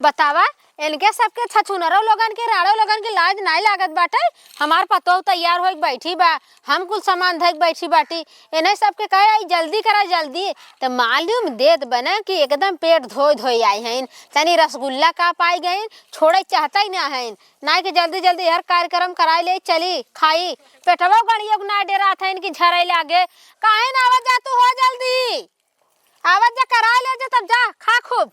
बतावा इनके सबके छछुनरो लोगन के राड़ो लोगन के लाज नहीं लागत बाटे। हमार पतो तैयार होके बैठी बा, हम कुल सामान धक बैठी बाटी, इन्हें सबके कहे आई जल्दी करा जल्दी। तो मालूम देत बना कि एकदम पेट धोई धोई आई हैं, तनी रसगुल्ला का पाई गई छोड़े चाहता ही ना है ना कि जल्दी जल्दी हर कार्यक्रम कराई ले चली खाई पेटवा गड़िया ना डेरा था इनकी झराई लागे। काहे ना आवाज जा तू हो जल्दी आवाज जा करा ले जा तब जा खा खूब।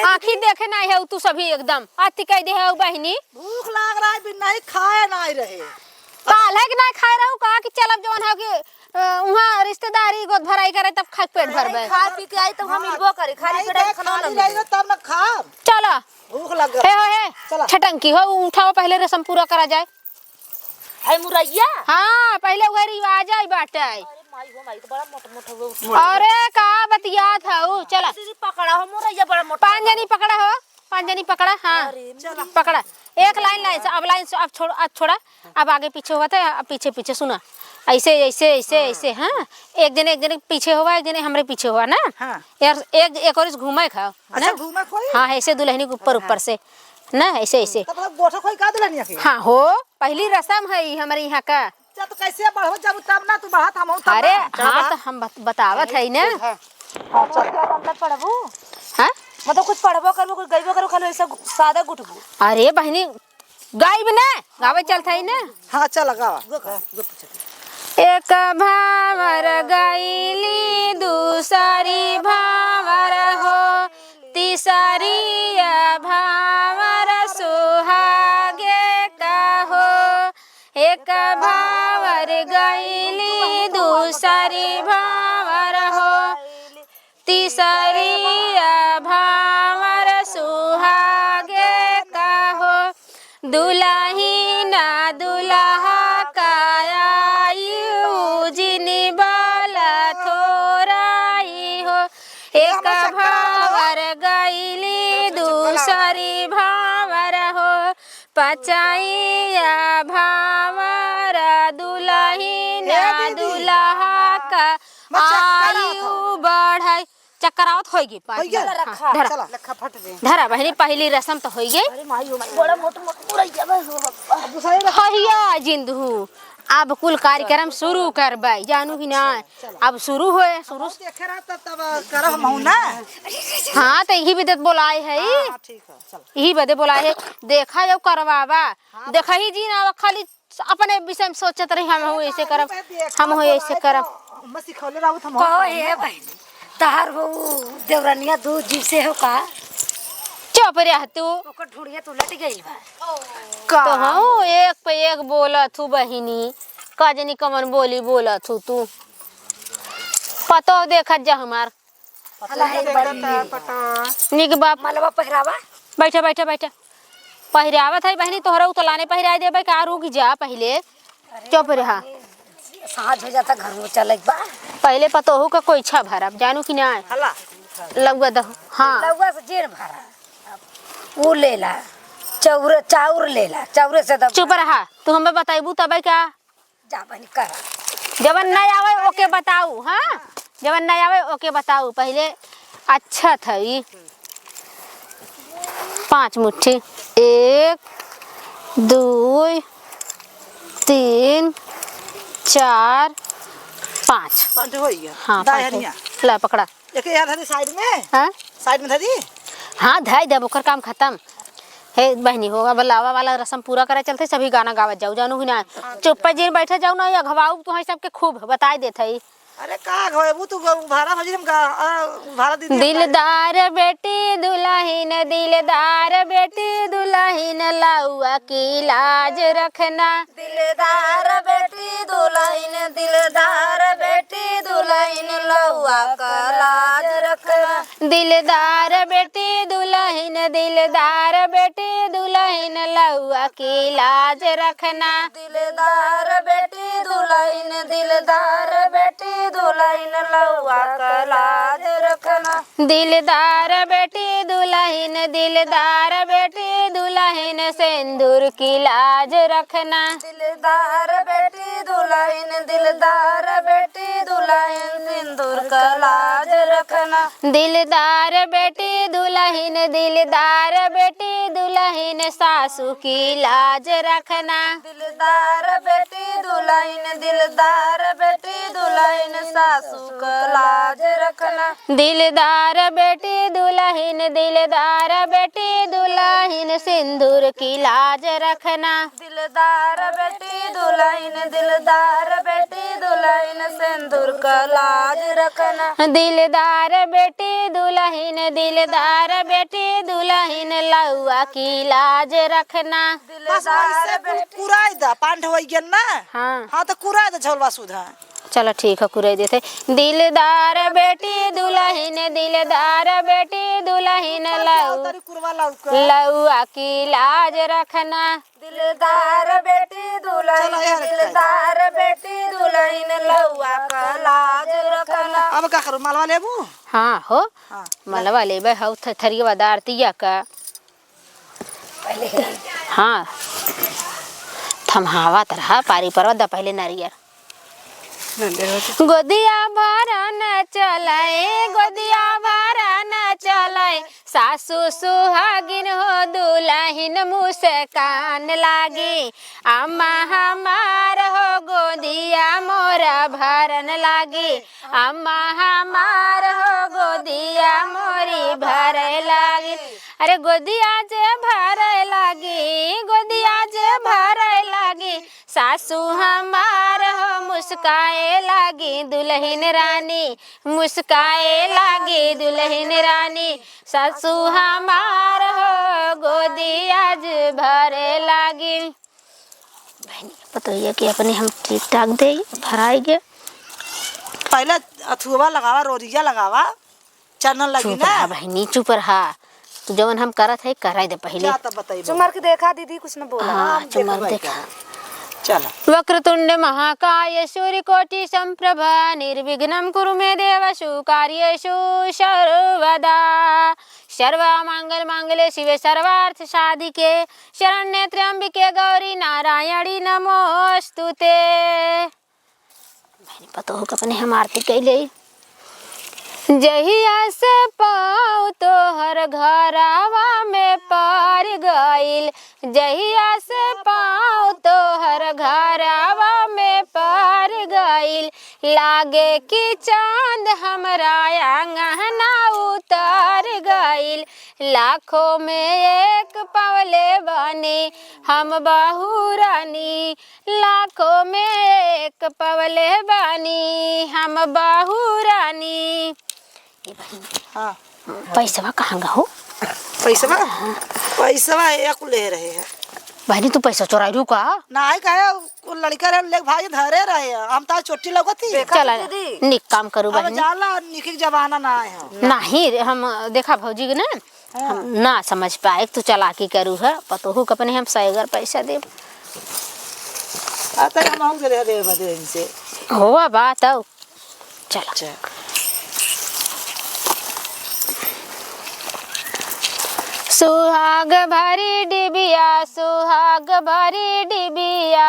आखी देखे नहीं है तू सभी एकदम आती कह दे है बहनी भूख लाग रहा है भी नहीं खाए नहीं रहे काल है कि नहीं खाए रहू कहा कि चलब जवन है कि वहां रिश्तेदारी गोद भराई करे तब खा पेट भरबे खा पी के आई तो हम मिलबो करे खाली पेट खाना ना मिले तब न खा चलो भूख लग हे हो छटंकी हो उठाओ पहले रस्म पूरा करा जाए। है मुरैया हाँ पहले वही रिवाज आई बाटे। अरे माई हो माई तो बड़ा मोटा मोटा वो अरे का बतियात हो चला पकड़ा हो मुरैया बड़ा मोटा पांच जनी पकड़ा हो पांच जनी पकड़ा हाँ पकड़ा एक लाइन लाइन से अब लाइन से अब छोड़ा अब आगे पीछे हुआ था अब पीछे पीछे सुना ऐसे ऐसे ऐसे ऐसे हाँ एक जने पीछे हुआ एक जने हमरे पीछे हुआ ना हाँ। यार एक और घूमे खाओ अच्छा घूमा कोई हाँ ऐसे दुल्हनी के ऊपर ऊपर से ना ऐसे ऐसे तब गोठा कोई का दिलनिया के हाँ हो पहली रस्म है हमारे यहाँ का। तो कैसे बढ़ो जब तब ना तू बढ़त हम अरे हाँ तो हम बतावत है ना पढ़बू हाँ मतलब कुछ पढ़बो करबो कुछ गइबो करो खाली ऐसा सादा गुटबू। अरे बहनी गायब ना गावे चलता है ना हाँ चल गावा एक भावर गईली दूसरी भावर हो तीसरी भावर सुहागे का हो। एक भावर गईली दूसरी भावर हो तीसरी भावर सुहागे का हो। दुल्ही ना दुल्हा कायाई उजिनी बाला थोराई हो। एक भावर गईली दूसरी भावर हो पचाइया भावर दुल्ही ना दुल्हा का आयु बढ़ाई चक्कर आवत होगी धरा बहनी पहली रस्म तो होई गई। अरे माई हो माई बड़ा मोटा मोटा मुरैया बस हहिया जिंदू अब कुल कार्यक्रम शुरू करबे जानू कि ना अब शुरू होए शुरू देखे रहा तब करह हम ना हाँ तो यही बदे बोलाए है ठीक है चल यही बदे बोलाए है देखा जब करवावा देखा ही जी ना खाली अपने विषय में सोचत रही हम हो ऐसे करब हम हो ऐसे करब मैं सिखौले रहू हम कहो ये बहन तहार हो देवरानिया दो जीव से हो का चुप रह तू ओकर ढूंढिया तू लट गई बा तो हाँ एक पे एक बोला तू बहिनी का जनी कमन बोली बोला तू पतो देखत जा हमार निक बाप मलबा पहरावा बैठा बैठा बैठा पहिरावत है बहनी तोहरा तो लाने पहिरा देबे का रुक जा पहले चुप रहा साँझ हो जाता घर में चले बा पहले पतो हो का कोई इच्छा भरब जानू कि ना हला लगवा दो हाँ लौगा से जेर भरा वो लेला चाउर लेला चाउरे से दब चुप रहा तू हमें बताइबू तबे क्या जा बनी करा जवन नहीं आवे ओके बताऊ हाँ जवन नहीं आवे ओके बताऊ पहले अच्छा था ये 5 मुट्ठी 1 2 3 4 5 पंट होई गया हाँ दाहरिया ला पकड़ा एक यार धरी साइड में हाँ साइड में धरी हाँ धाई दे ओकर काम खत्म हे बहनी होगा बलावा वाला रस्म पूरा करे चलते सभी गाना गावत जाऊ जानू कि ना चुप जी बैठे जाऊ ना या घवाऊ तो सबके खूब बताई देते अरे का घोबू तू भाड़ा भजी हम भाड़ा दी दिलदार बेटी दुल्हन दिलदार बेटी दुल्हन लाउआ की लाज रखना दिलदार बेटी दुल्हन लौआ का लाज रखना दिलदार बेटी दुल्हन लउआ की लाज रखना दिलदार बेटी दुल्हन लौआ का लाज रखना दिलदार बेटी दुल्हन सिंदूर की लाज रखना। दिलदार बेटी दुल्हन, दिलदार बेटी दुल्हन, सिंदूर का लाज रखना। दिलदार बेटी दुल्हन, दिलदार बेटी दुल्हन, सासू की लाज रखना। दिलदार बेटी दुल्हन, दिलदार बेटी दुल्हन, सासू का लाज रखना। दिलदार बेटी दुल्हन, दिलदार बेटी दुल्हन, सिंदूर की लाज रखना। दिलदार बेटी दुल्हन, दिलदार बेटी दुल्हन, सिंदूर का लाज रखना। दिलदार बेटी दुल्हन, दिलदार बेटी दुल्हन, लौआ की लाज रखना। बस वैसे कुराई दा पांड होई गेल ना। हाँ हाँ तो कुराई दा झोलवा सुधा। चलो ठीक है, कुरे देते। दिलदार बेटी दुल्हन, दिलदार बेटी दुल्हन, तरी कुरवा लौका। लौआ की लाज रखना। दिलदार बेटी दुल्हन, दिलदार बेटी दुल्हन, लौआ का लाज रखना। अब का करू मालवा लेबू? हाँ हो, हाँ मलवा लेबे हौ थरिया दारतिया का। हाँ थमहावा तरह पारी परवा द पहले नारियर। गोदिया भरा न चलाए, गोदिया भरा न चलाए, सासू सुहागिन हो दुल्हन मुस्कान लागी। अम्मा हमार हो गोदिया मोरा भरन लागी। अम्मा हमार हो गोदिया मोरी भरे लागी। अरे गोदिया जे भरे लागी, गोदिया जे भरे लागी, सासू हमार हो मुस्काए लागी दुल्हन रानी, मुस्काए लागी दुल्हन रानी, सासू हमार हो गोदिया जे भरे लागी। बहनी पता है कि अपने हम ठीक ठाक दे भराई गे। पहले अथुआ लगावा, रोरिया लगावा, चनन लगी चुप ना। रहा बहनी, चुप रहा। तू जवन हम करत है कराई दे पहले। क्या तब बताइए। चुमर के देखा दीदी कुछ न बोला। हाँ चुमर देखा। चलो। वक्रतुंड महाकाय सूर्यकोटि संप्रभा, निर्विघ्नं कुरु मे देव शुकार्येषु सर्वदा। सर्वमंगल मांगल्ये शिवे सर्वार्थ साधिके, शरण्ये त्र्यंबिके गौरी नारायणी नमोस्तुते। बहनी पता हो अपने हम आरती कैले। जहिया से पाँव तोहर घरवा में पार गइल, जहिया से पाँव तोहर घरवा में पार गइल, लागे कि चांद हमरा आंगना उतर गइल। लाखों में एक पावले बनी हम बहू रानी, लाखों में एक पावले बनी हम बहू रानी। हाँ पैसा कहाँ गा हो? पैसा पैसा एक ले रहे हैं। बहनी तू पैसा चोराई रू का? ना है कहे वो लड़का रहे ले भाई धरे रहे हैं। हम तो चोटी लगती। चला निक काम करू अब बहनी। जाला निकी जमाना ना है। नहीं हम देखा भौजी ना, हम ना समझ पाए तू चालाकी करू है। पतो कपने हम 100 पैसा दे। आता हम हम दे बदे इनसे। हुआ बात आओ चला। अच्छा सुहाग भरी डिबिया, सुहाग भरी डिबिया,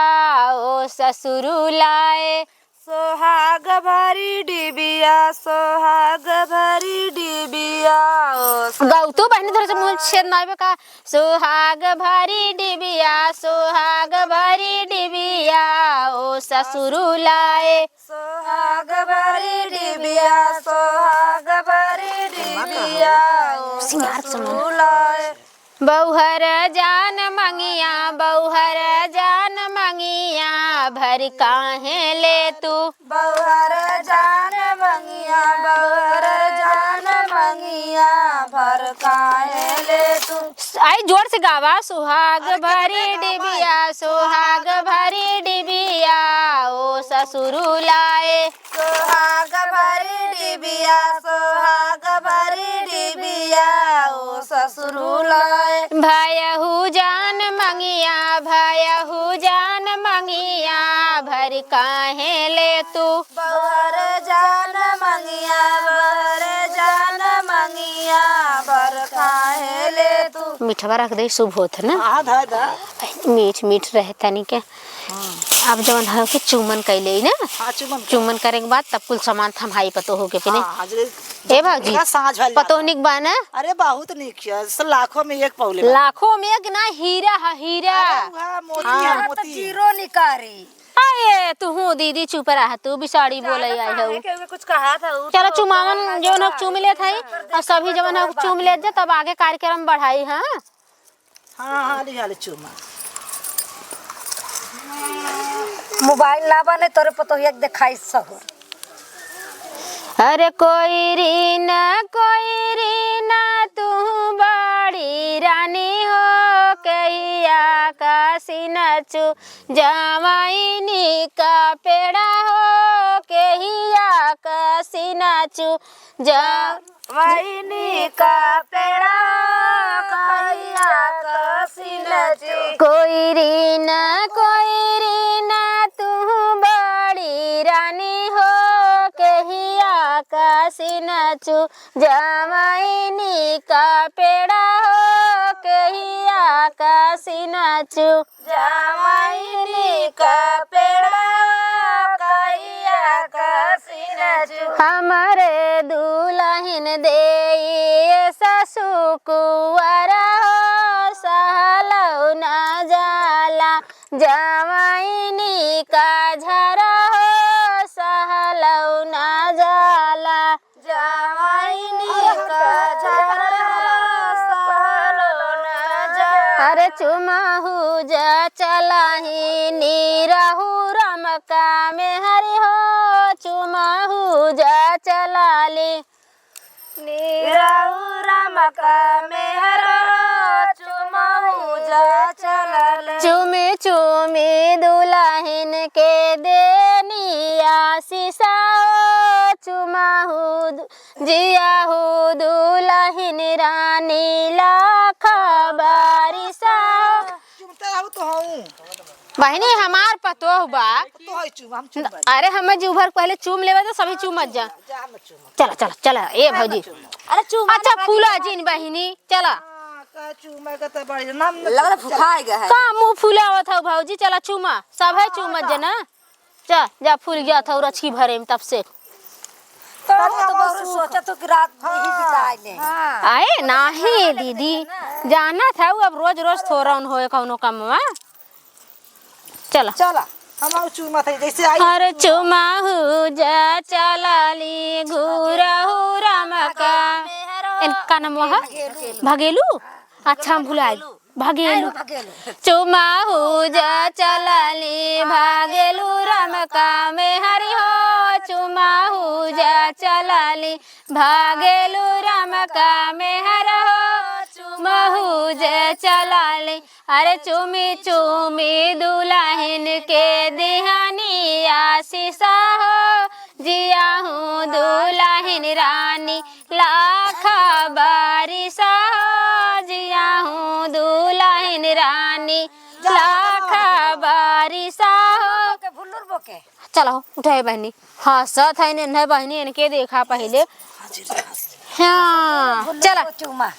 ओ ससुरु लाए। सोहाग भरी डिबिया, सोहाग भरी डिबिया, गाऊ तो बहनी थोड़ा सा मुँह छेद ना का। सुहाग भरी डिबिया, सुहाग भरी डिबिया, ओ ससुरु लाए। सोहाग भरी डिबिया, सोहाग भरी डिबिया, ससुर लाए। बहुहर जान मंगिया, बहुहर जान मंगिया, भर काहे ले तू। बहुहर जान मंगिया, बहुहर जान मंगिया, भर काहे ले तू। आई जोर से गावा। सुहाग भरी डिबिया, सुहाग भरी डिबिया, ओ ससुरु लाए। सोहाग भरी डिबिया, सोहाग भरी डिबिया, ओ ससुर लाए। भयहु जान मंगिया, भयहु जान मंगिया, भर काहे ले तू। बहुहर जान मंगिया, बहुहर जान मंगिया, भर काहे ले तू। मीठवा रख दे शुभ होत ना। हाँ धा धा। मीठ मीठ रहता नहीं क्या। अब जवन है कि चुमन कैले ना। हाँ चुमन चुमन करे के बाद तब कुल सामान थमाई पतो हो के पिने। हाँ ए भाजी सांझ वाली पतो निक बाना। अरे बहुत निक है लाखों में एक पौले लाखों में एक ना हीरा है हीरा। मोती है तो मोती जीरो निकारी अरे तू हूँ दीदी चुप रहा तू भी साड़ी बोले आई है। कुछ कहा था चलो चुमावन जो न चूम ले था और सभी जवन है चूम ले जा तब आगे कार्यक्रम बढ़ाई। हाँ हाँ हाँ लिहाले चुमा मोबाइल ना बने तोरे पतो एक दिखाई सहो। अरे कोई रीना तू बड़ी रानी हो कहिया का सिनचू जवाइनी का पेड़ा हो कहिया का सिनचू जवाइनी का पेड़ा कहिया का सिनचू। कोई रीना तू बड़ी रानी हो कहिया का सिनचू जवाइनी का पेड़ा हो कहिया का सिनचू जवाइनी का पेड़ा कहिया का सिनचू। हमारे दुल्हन दे ससु कुंवरा हो सहलौ न जाला जवाइनी का झरा हो सहलौ न जाला जवाइनी का झरा सहलौ न जाला। अरे चुमाहू जा चलाही नीरहू रमका में हरि हो चुमाहू जा चलाली नीरहू रमका में हरो चुमाहू जा चलाली। चुमी चुमी दुल्हन के देनी आशीषा चुमाहू जियाहू दुल्हन रानी लाखा बारिशा। चुमता हो तो हूँ बहनी हमार पतो बा तो है चुम हम चुम अरे हम जुभर पहले चूम लेवे तो सभी चूमत जा। जा हम चुम चला चला चला ए भौजी अरे चुम अच्छा फूला जिन बहिनी चला का चुमा का तो बड़ी नाम लग रहा फुफाई गया है। का मुंह फुलावत हो भौजी चला चूमा सब है चूमत जना जा जा फूल गया था रछी भरे में तब से तो बहुत सोचा तो कि रात ही बिताई ले। आए नाही दीदी जाना था वो अब रोज रोज थोड़ा होए कौनो कमवा। चला चला हम चुमा थे जैसे आई अरे चुमाहू जा चलाली घूरहू रमका इनका नाम है भगेलू। अच्छा हम भुला भगेलू चुमाहू जा चलाली भागेलू रमका में हरि हो चुमाहू जा चलाली भागेलू रमका में हर हो चुमाहू जा चलाली। अरे चुमी चुमी दुल्हन के दिहानी आशीषा हो जियाहू दुल्हन रानी लाखा बारिशा हो जियाहू दुल्हन रानी लाखा बारिशा हो। भुल्लुर बोके चलो उठाए बहनी हाँ सत है नहीं बहनी इनके देखा पहले। हाँ चला चुमा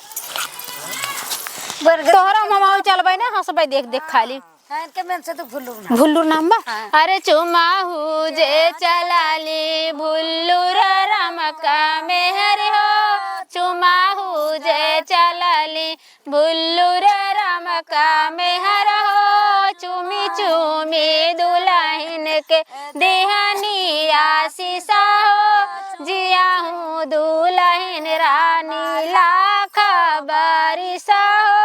तोहरा मामा चल भाई ना हंस भाई देख देख खाली इनके मन से तो भुल्लुर ना भुल्लुर नाम बा। अरे चुमाहू जे चलाली भुल्लुर रमका में हरि हो चुमाहू जे चलाली भुल्लुर रमका में हर हो चुमी चुमी दुल्हन के देहानी आशीषा हो जियाहू दुल्हन रानी लाखा बारिशा हो।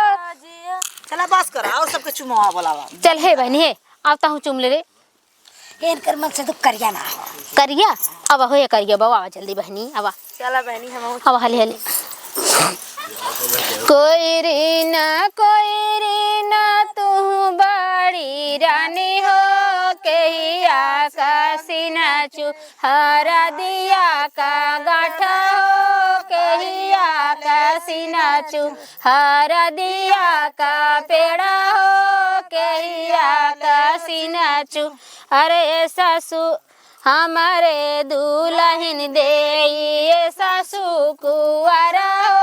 चला बस कर और सबके चुमावा बोलावा चल हे बहनी हे आवता हूँ चुम ले रे इनकर मन से तो करिया ना करिया अब हो ये करिया बाबा आवा जल्दी बहनी आवा चला बहनी हम आवा हले हले। कोई रीना तू बड़ी रानी हो कहिया का सिनचू हरा दिया का गाठा हो कहिया का सिनचू हरा दिया का पेड़ा हो कहिया का सिनचू। अरे सासू हमारे दुल्हन दे सासू कुंवरा हो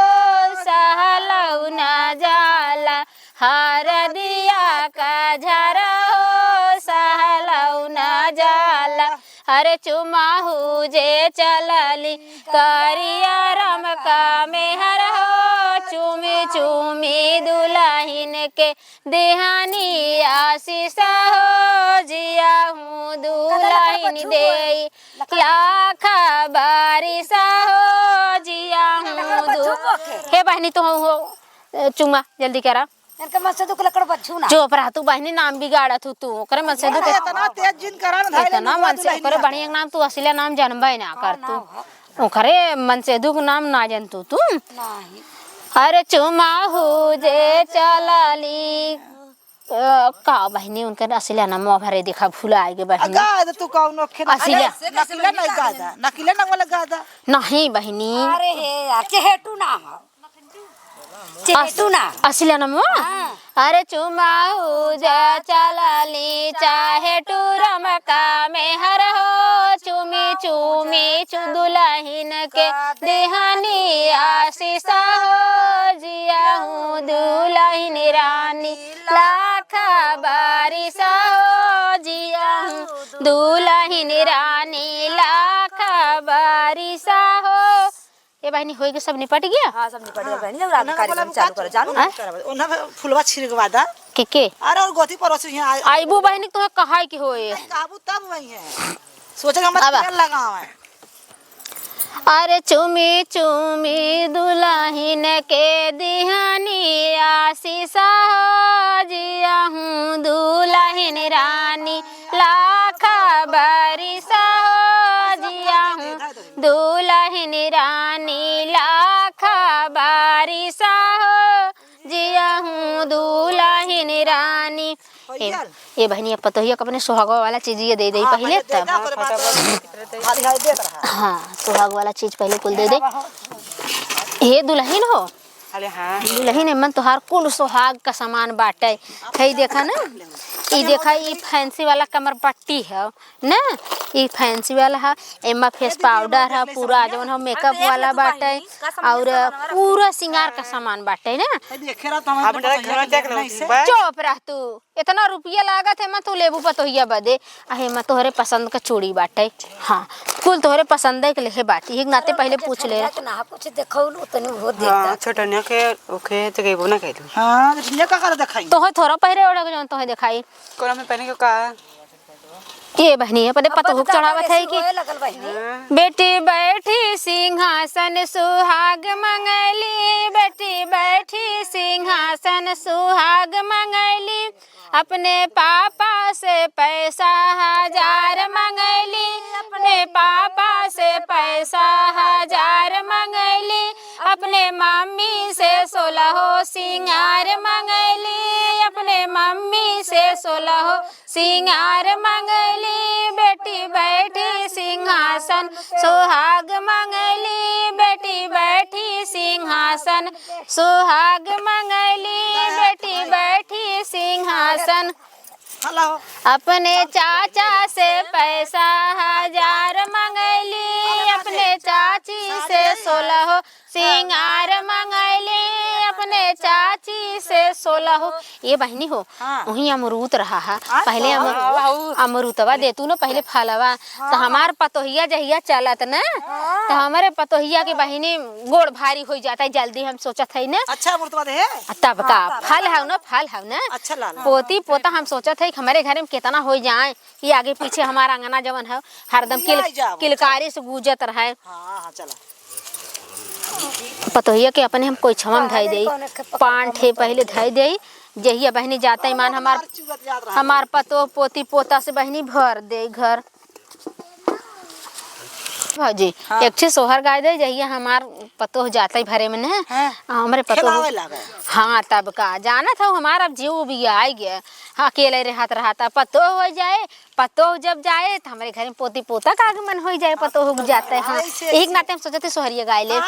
सहलौ न जाला हरदिया का झरा हो सहलौ न जाला। अरे चुमाहू जे चलली करिया रम का मेहर हो चूमी चूमी दुल्हन के देहानी आशीष हो जिया हूँ दुल्हन दे लाख बारिश हो जिया हूँ हे बहनी तो हो चुमा जल्दी करा इनके मन से दुख लकड़ बच्चू ना जो पर तू बहनी नाम बिगाड़त हूँ तू करे मन से दुख इतना तेज जिन करा ना इतना मन से करे बढ़िया नाम तू असली नाम जानबे ना कर तू ओकरे मन से दुख नाम ना जान तू नहीं अरे चुमाहू जे चलली का बहनी उनके असली नाम भरे देखा भूला आएगे बहनी गादा तू कौन ओखे असली नकली नहीं गादा नकली ना वाला गादा नहीं बहनी अरे हे यार चहेटू ना हो चहेटू ना असली नाम अरे चुमाहू जे चलली चाहे टूरम का मेहर हो चूमी चूमी दुल्हन के देहानी आशीष हो जिया हूँ दुल्हन रानी लाख बारिश हो जिया हूँ दुल्हन रानी लाख बारिश हो। ये बहनी होई के सब निपट गया। हां सब निपट गया बहनी जब रात कार्यक्रम चालू कर जानू ओना फुलवा छिड़कवा दा के अरे और गोती परोस यहां आइबू बहनी तो कहाई के होए काबू तब वही है सोचे हम तेल लगावे। अरे चूमी चूमी दुल्हन के दिहानी आशीष हो जिया हूँ दुल्हन रानी लाख बारिश हो जिया हूँ दुल्हन रानी लाख बारिश हो जिया हूँ दुल्हन रानी। ये बहनी अब पतोहिया को अपने सुहागवा वाला चीज ये दे दे पहले तब हाँ सुहाग वाला चीज पहले कुल दे दे। ये दुल्हन हो अरे हाँ दुल्हन मन तोहार कुल सुहाग का सामान बाटे है देखा ना ये देखा ये फैंसी वाला कमर पट्टी है ना ये फैंसी वाला है एमा फेस पाउडर है पूरा जवन हो मेकअप वाला बाटे और पूरा श्रृंगार का सामान बाटे ना चुप रह तू इतना रुपया लागत है मैं तू लेबू पतोहिया बदे आहे मैं तोहरे पसंद का चूड़ी बाटे हाँ कुल तोहरे पसंद है के ले बाटी एक नाते पहले पूछ ले ना कुछ देखौ उतने वो देखता छोटनिया के ओके तो केबो ना कहलू हां छोटनिया का कर देखाई तोहे थोड़ा पहरे ओढ़ के जौन तोहे दिखाई कोरा में पहने के का ये बहनी है पते पतोह चढ़ावत है कि लगल बहनी बेटी बैठी सिंहासन सुहाग मंगली बेटी बैठी सिंहासन सुहाग मंगली अपने पापा से पैसा 1000 मंगली अपने पापा से पैसा 1000 मंगली अपने मम्मी से 16 सिंगार मंगली अपने मम्मी से 16 सिंगार मंगली बेटी बैठी सिंहासन सुहाग मंगली बेटी बैठी सिंहासन सुहाग मंगली बेटी बैठी सिंहासन अपने चाचा से पैसा 1000 मंगली अपने चाची से 16 सिंगार मंगली अपने चाची से 16 ये बहनी हो वही अमरूद रहा है पहले अमरूदवा दे तू ना पहले फलवा तो हमार पतोहिया जहिया चलत ना तो हमारे पतोहिया की बहनी गोड़ भारी हो जाता है जल्दी हम सोचत है ना अच्छा अमरूदवा दे तब का फल है ना अच्छा लाला पोती पोता हम सोचत है हमारे घर में कितना हो जाए कि आगे पीछे हमारा अंगना जवन है हरदम किलकारी से गूंजत रहे। हां चला पतोहिया के अपने हम कोई छमम धई दे 5 ठे पहले धई दे जहिया बहनी जाता है मान हमार पतो पोती पोता से बहनी भर दे घर भाजी एक छे सोहर गाय दे जहिया हमार पतो जाता है भरे में ना हमारे पतो हाँ तब का जाना था हमारा जीव भी आ गया हाँ अकेले रहता पतो हो जाए पतो जब जाए तो हमारे घर में पोती पोता का आगमन हो जाए पतो हो जाता है हाँ एक नाते हम सोचते सोहरिया गाय ले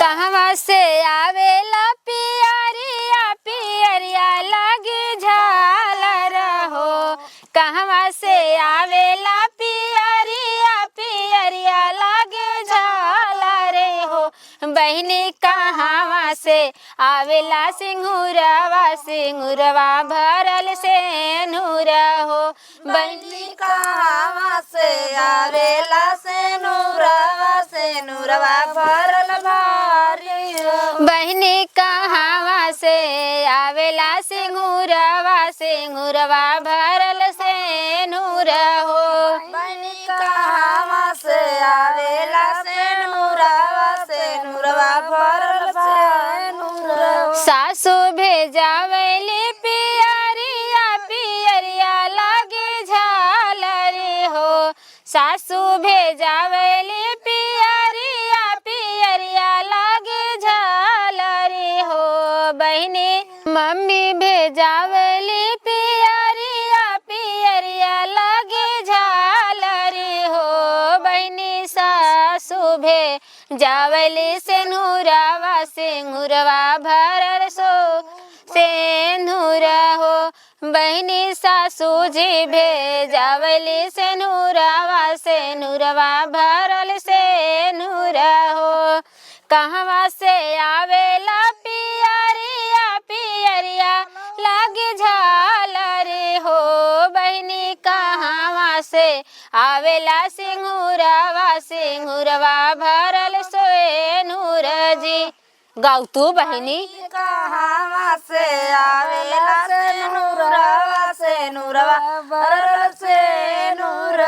कहवा से आवेला पियरिया पियरिया लगी झालर हो कहवा से आवेला पियरिया पियरिया लगे झालर हो बहनी कहवा से आवेला सिंहुरवा सिंहुरवा भरल से नूरा हो बहनी कहवा से आवेला से नूरवा भरल भारी हो। बहनी कहवा से आवेला सिंहुरवा सिंहुरवा भरल से नूरा हो बहनी कहवा से आवेला से नूरवा भरल से नूरा। सासू भेजावली पियरिया पियरिया लागे झालरी हो सासू भेजावली पियरिया पियरिया लागे झालरी हो बहनी मम्मी भेजावली पियरिया पियरिया लागे झालरी हो बहनी सासू भेजावली सिंहुरवा सिंहुरवा भरल सेनुर हो बहनी सासू जी भेजावली सेनुरवा सेनुरवा भरल सेनुर हो कहवा से आवेला पियरिया पियरिया लागे झालरी हो बहनी कहवा से आवेला सिंहुरवा सिंहुरवा भरल सेनुर जी गाऊ तू बहनी कहवा से आवेला से नूरवा भरल से नूर।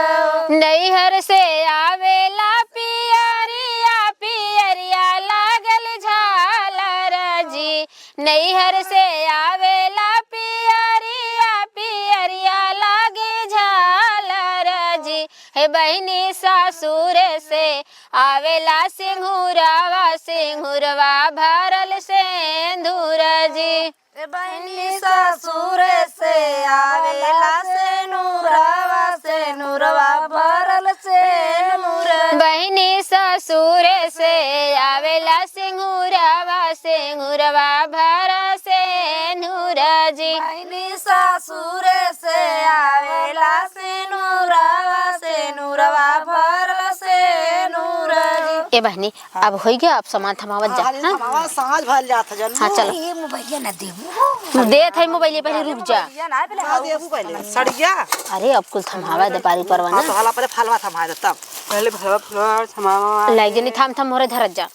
नैहर से आवेला पियरिया पियरिया लागल झालर जी नैहर से आवेला पियरिया पियरिया लागे झालर जी हे बहनी सासुर से आवेला सिंहुरवा सिंहुरवा भरल सेंधुर जी बहनी ससुर से आवेला से नूरवा भरल से नूर। बहनी ससुर से आवेला सिंहुरवा सिंहुरवा भरल सेंधुर जी बहनी ससुर से आवेला से नूरवा भरल से नूर। ए बहनी अब हो गया अब सामान थमावत जा हां हमारा सांझ भल जात जन हाँ चल ये मोबाइल ना देबू देत है मोबाइल पहले रुक जा ना पहले हां देबू पहले सड़िया अरे अब कुल थमावा दे पारी परवाना तो हला पहले फलवा थमा दे तब पहले फलवा फलवा थमावा लाइक जनी थाम थाम मोरे धरत जा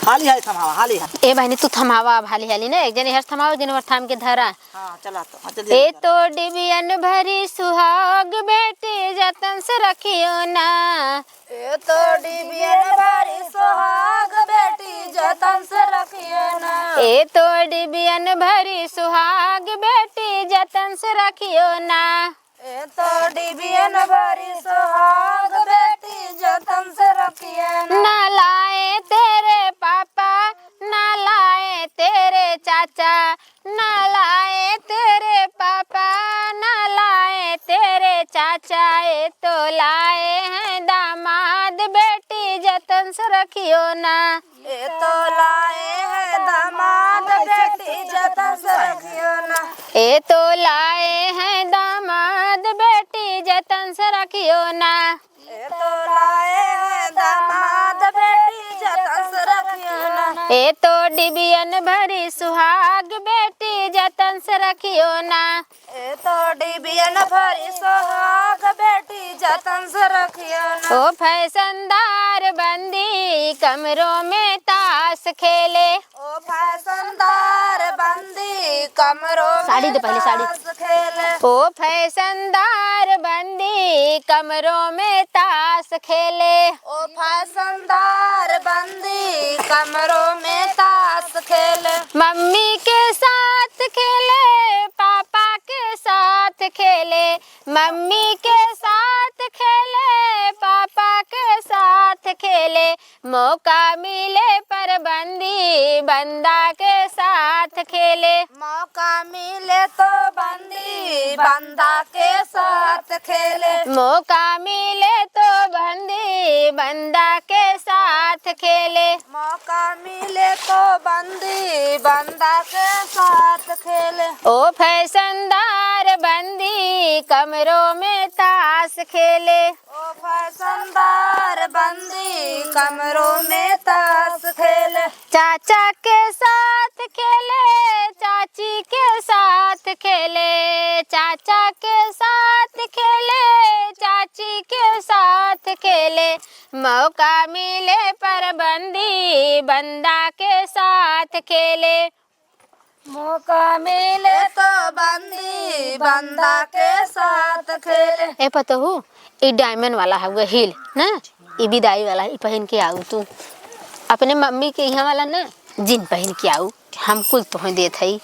हाली है थमावा हाली है ए बहनी तू थमावा अब हाली हाली ना एक जनी हर थमाओ जनी वर थाम के धरा हां चला तो जल्दी ए तो डिबियन भरी सुहाग बेटी जतन से रखियो ना ए तो डिबियन भरी सुहाग बेटी जतन से रखियो ना। ए तो डिबियन भरी सुहाग बेटी जतन से रखियो ना ए तो डिबियन भरी सुहाग बेटी जतन से रखियो ना। ना लाए तेरे पापा ना लाए तेरे चाचा ना लाए तेरे पापा ना लाए तेरे चाचा ए तो लाए हैं दामाद बेटी जतन से रखियो ना ए तो लाए हैं दामाद बेटी जतन से रखियो ना। ए तो लाए हैं दामाद बेटी जतन से रखियो ना ए तो लाए हैं दामाद बेटी जतन से रखियो ना। ए तो डिबियन भरी सुहाग बेटी जतन से रखियो ना ए तो डिबियन भरी सुहाग बेटी जतन से रखियो ना। ओ फैशनदार बंदी कमरों में ताश खेले ओ फैशनदार बंदी कमरों में साड़ी दे पहले साड़ी ताश खेले। ओ फैशनदार बंदी कमरों में ताश खेले ओ फैशनदार बंदी कमरों में ताश खेले। मम्मी के साथ खेले पापा के साथ खेले मम्मी के साथ खेले पापा के साथ खेले मौका मिले पर बंदी बंदा के साथ खेले मौका मिले तो बंदी बंदा के साथ खेले। मौका मिले तो बंदी बंदा के साथ खेले। मौका मिले तो बंदी बंदा के साथ खेले। ओ फैशनदार बंदी कमरों में ताश खेले। ओ फैशनदार बंदी कमरों में ताश खेले। चाचा के साथ खेले चाची के साथ खेले। चाचा के साथ खेले चाची के साथ खेले। मौका मिले पर बंदी बंदा के साथ खेले। मौका मिले तो बंदी बंदा के साथ खेले। ए पता हो ये डायमंड वाला है हिल ना, ये विदाई वाला है, पहन के आऊ तू अपने मम्मी के यहाँ वाला ना जिन पहन के आऊ। हम कुल तो देत है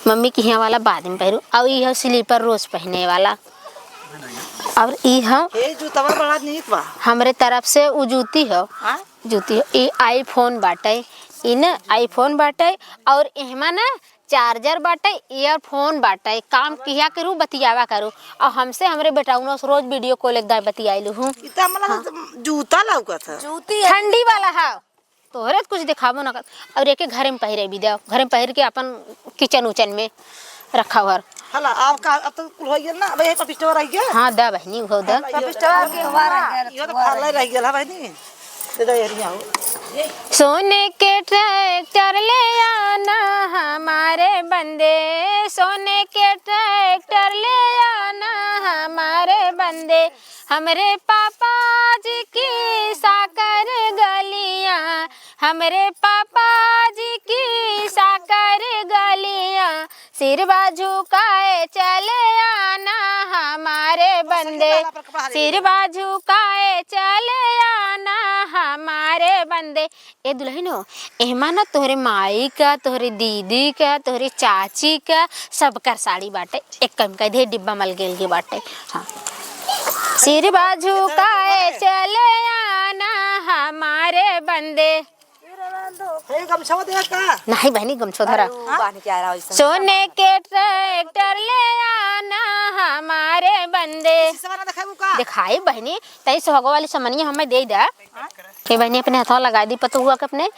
मम्मी के यहाँ वाला बाद में पहनू। और यह स्लीपर रोज पहने वाला। और यह ए जूता बड़ा नीक बा। हमरे तरफ से वो जूती है। हां जूती है ये आईफोन बाटे। इन आईफोन बाटे और एहमा ना चार्जर बाटे ईयरफोन बाटे। काम किया करूँ बतियावा करूँ और हमसे हमरे बेटाउनो से रोज वीडियो कॉल एक दाई बतियाइलू हूँ। इतना मला जूता लौकत है। जूती ठंडी वाला है तोहरे कुछ दिखाबो ना कर। और एक घर में पहिरे भी दे, घर में पहिर के अपन किचन उचन में रखा हुआ। हला आप का अब तो कुल हो गेल ना। भाई पपिस्टो रह गया। हाँ दा बहनी हो दा। पपिस्टवा के हुआ रह यो तो खाला रह गेल है बहनी। दे दे एरिया हो। सोने के ट्रैक्टर ले आना हमारे बंदे। सोने के ट्रैक्टर ले आना हमारे बंदे। हमरे पापा जी की साकर गलियां। हमरे पापा जी की साकर गलियां। सिर बाजू काए चले आना हमारे बंदे। सिर बाजू काए चले आना हमारे बंदे। ए दुल्हनो एमा ना तोहरे माई का तोहरे दीदी का तोहरे चाची का सबकर साड़ी बाटे। एक कम का दे डिब्बा मल गेल के बाटे। हाँ सिर बाजू काए चले आना हमारे बंदे। हे गमछा दे का। नहीं बहनी गमछो धरा। बानी के आ रहा है। सोने के ट्रैक्टर ले आना हमारे बंदे। सवाना दिखाबू का। दिखाई बहनी तई सुहागो वाली समनिया हमें दे दा। के बहनी अपने हाथों लगा दी पतो हुआ के अपने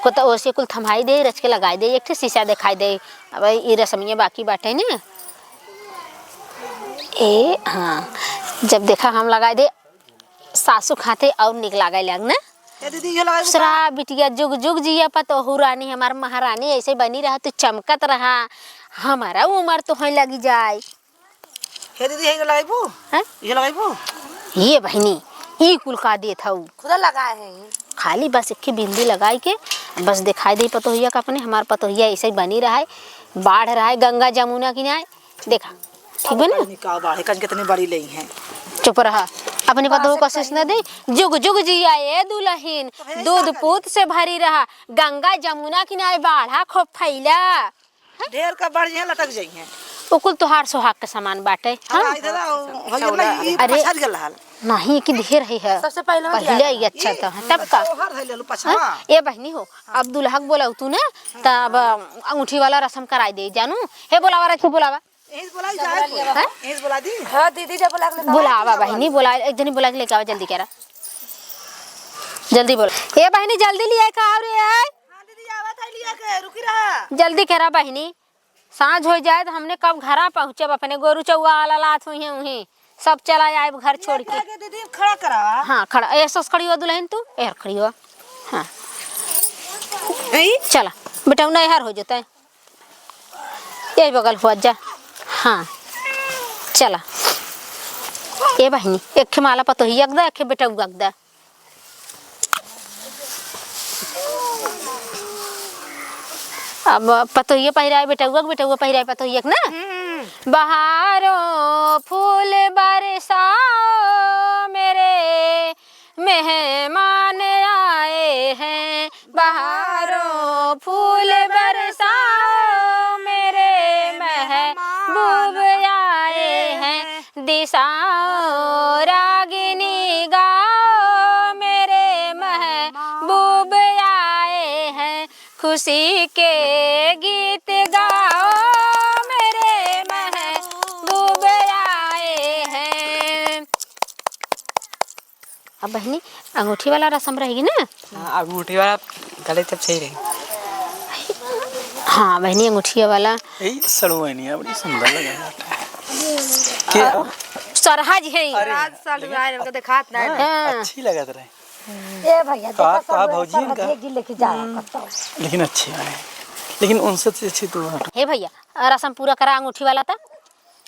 को तो ओसे कुल थमाई दे रच के लगा दे। एक ठे शीशा दिखाई दे। अब ये रसमिया बाकी बाटे ने ए हाँ जब देखा हम लगा दे सासू खाते और निक लगा लगना। ए दीदी ये लगाई सरा बिटिया जुग जुग जिया पतो हो रानी हमार महारानी ऐसे बनी रहा तू चमकत रहा। हमारा उम्र तो होने लगी जाए। हे दीदी ये लगाईबू। हैं ये लगाईबू। ये बहनी ई कुल का दे था खुदा लगाए हैं। खाली बस एक बिंदी लगाई के बस दिखाई दे पतोहिया का अपने हमार पतोहिया ऐसे ही बनी रहा है। बाढ़ रहा है गंगा जमुना किनारे देखा ठीक है ना। निकाल बाड़े कन कितनी बड़ी लई है। चुप रहा अपने पतो कोशिश न दे। जुग जुग जिया ए दुल्हन दूध पूत से भरी रहा। गंगा जमुना किनारे बाढ़ा खूब फैला। ढेर का बढ़ जे लटक जाई है। ओकुल तोहार सुहाग के सामान बाटे। हां इधर हो गेल ना ई अरे पछाड़ गेल हाल। नहीं कि ढेर है सबसे पहले ही अच्छा था तब का। ओहर है लेलू पछवा। ए बहनी हो अब दुल्हा के बोलाऊ तू ना तब अंगूठी वाला रस्म कराई दे जानू। हे बोलावा रखी बोलावा एज बोलाई जाए। एज बोला दी। हां दीदी जब बुला के बुलावा बहनी बुला एक जनी बुला के लेके आवा जल्दी करा जल्दी बोल। ए बहनी जल्दी लिया का रे हां दीदी आवत है लिया के रुकी रहा। जल्दी करा बहनी सांझ हो जाए तो हमने कब घरा पहुँचब। अपने गोरू चौआ वाला लात हुई है सब चला आए घर छोड़ के। दीदी खड़ा करा। हाँ खड़ा ऐसा खड़ी हो दुल्हन तू एहर खड़ी हो। हाँ चला बेटा ना एहर हो जाता है यही बगल हुआ जा। हाँ चला ए बहनी एक माला पतो ही अगदा एक बेटा उगदा। अब पतो ये पहिराए बेटा पहिराए पतो ये ना। बहारों फूल बरसाओ मेरे मेहमान आए हैं। बहारों फूल बरसाओ मेरे महबूब आए हैं। दिशाओ रागिनी गाओ मेरे महबूब आए हैं। खुशी के गीत गाओ मेरे महबूब आए हैं। अब बहनी अंगूठी वाला रस्म रहेगी ना। हाँ, अंगूठी वाला गले तब सही रही। हाँ बहनी अंगूठी वाला यही सड़ुआ नहीं है, बड़ी सुंदर लगा क्या सरहज है। आज साल राय के दिखात ना हाँ। अच्छी लगा रहे ए भैया तो आप भौजी इनका लेके जा कत्तो लेकिन अच्छी है, लेकिन उनसे अच्छी तो हे भैया रस्म पूरा करा अंगूठी वाला था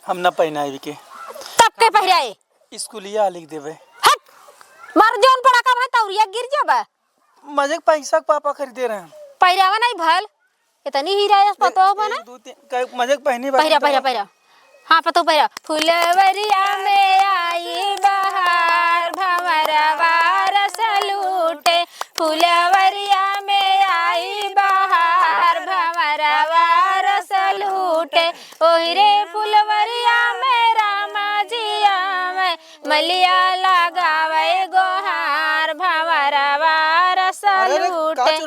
हम ना पहनाए के तब के पहिराए स्कूलिया लिख देवे। हट मार जोन पड़ा का भाई तौरिया गिर जाबा मजे पैसा पापा खरीदे रहे हैं। पहिरावा नहीं भल इतनी हीरा है पतो बना मजे पहनी पहिरा हाँ पतो पहिरा। फुलवरिया में आई बहार भंवरवा रस लूटे, फुलवरिया में आई बहार भंवरवा रस लूटे, ओहरे फुलवरिया में रामा जिया में मलिया लगावे गोहार भंवरवा रस लूटे,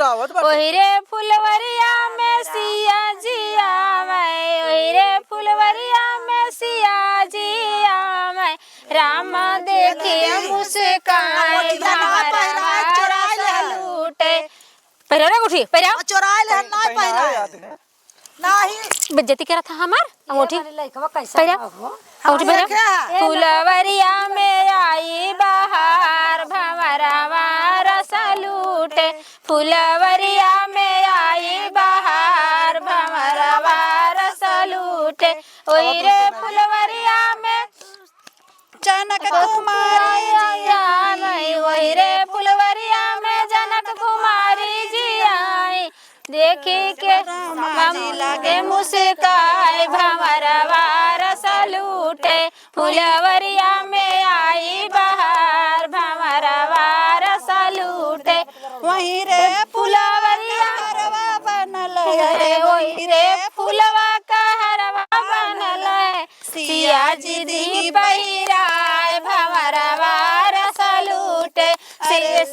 ओहरे फुलवरिया में सिया जिया में, ओहरे फुलवरिया में सिया जिया में राम देखिए मुस्काए लूटे। पहिरा ना गुठी पहिरा चोराए ले ना पहिरा नहीं बेइज्जती करा था हमार अंगूठी लइकवा कैसा पहिरा अंगूठी पहिरा। फुलवरिया में आई बहार भंवरवा रस लूटे, फुलवरिया में आई बहार भंवरवा रस लूटे, ओई रे फुलवरिया में जनक कुमारी जिया में, ओई रे फुलवरिया में जनक कुमारी जिया देखी के मम्मी लगे मुस्काए भंवरवा रस लूटे, फुलवरिया में आई बहार भंवरवा रस लूटे, वहीं रे फुलवरिया बनल वहीं रे फुलवा का हरवा बनल सिया जी दी पहिराए भंवरवा रस लूटे,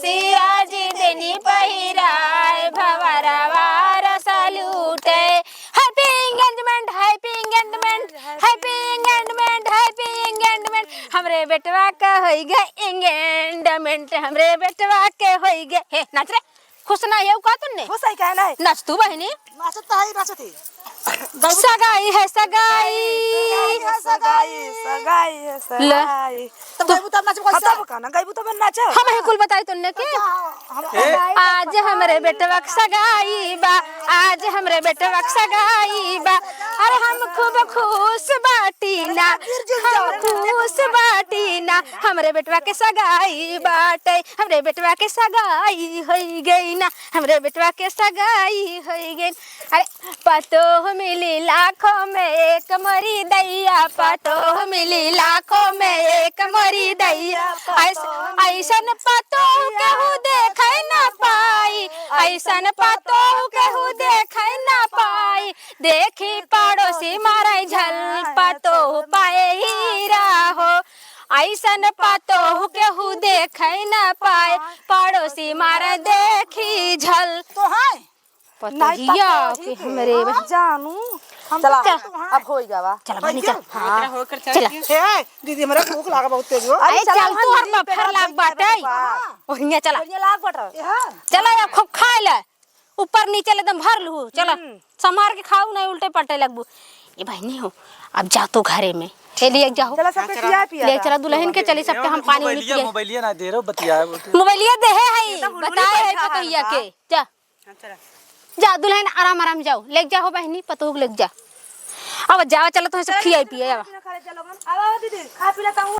सिया जी देनी पहिराए भंवरवा रस लूटे। Happy engagement happy engagement happy engagement happy engagement हमरे बेटवा का होई गए एंगेजमेंट, हमरे बेटवा के होई गए। हे नाच रे खुश ना ये का तूने हो सही कहना है नाच तू बहनी नाचत है नाचती सगाई है सगाई सगाई सगाई है सगाई तब गइबू तब नाच कैसा खत्म का ना गइबू तब नाच हम ही कुल बताई तुमने के आज हमरे बेटवा के सगाई बा, आज हमरे बेटवा के सगाई बा, अरे हम खूब खुश बाटी ना, हम खुश बाटी ना, हमरे बेटवा के सगाई बाटे, हमरे बेटवा के सगाई होई गई ना, हमरे बेटवा के सगाई होई गई। अरे पतो मिली लाखों में एक मरी दैया, पतो मिली लाखों में एक मरी दैया, ऐसन पतो केहू देखे ना पाई, ऐसन पतो केहू देखे ना पाई, देखी पड़ोसी मारे झल पतो पाए हीरा हो, ऐसन पतो केहू देखे ना पाए, पड़ोसी मारे देखी झल तो है पतहिया कि हमरे जानू चला अब होई गवा चल बनी चल हाँ होकर चल चला हे दीदी हमरा भूख लागा बहुत तेज हो अरे चल तू हर बफर लाग बाटे ओहिया चला ये लाग बटर चला अब खूब खा ले ऊपर नीचे एकदम भर लू चला संभार के खाऊ नहीं उल्टे पलटे लगबू। ये बहनी हो अब जा तो घरे में चलिए जाओ चला सबके खिया पिया ले चला दुल्हन के चली सबके हम पानी उनी पिए मोबाइलिया ना दे रहे बतिया मोबाइलिया दे है बताए है पतोहिया के जा जा दुल्हन आराम आराम जाओ ले जाओ बहनी पतोह ले जा अब जाओ चलो तो सब खिया पिए अब दीदी खा पी लेता हूँ।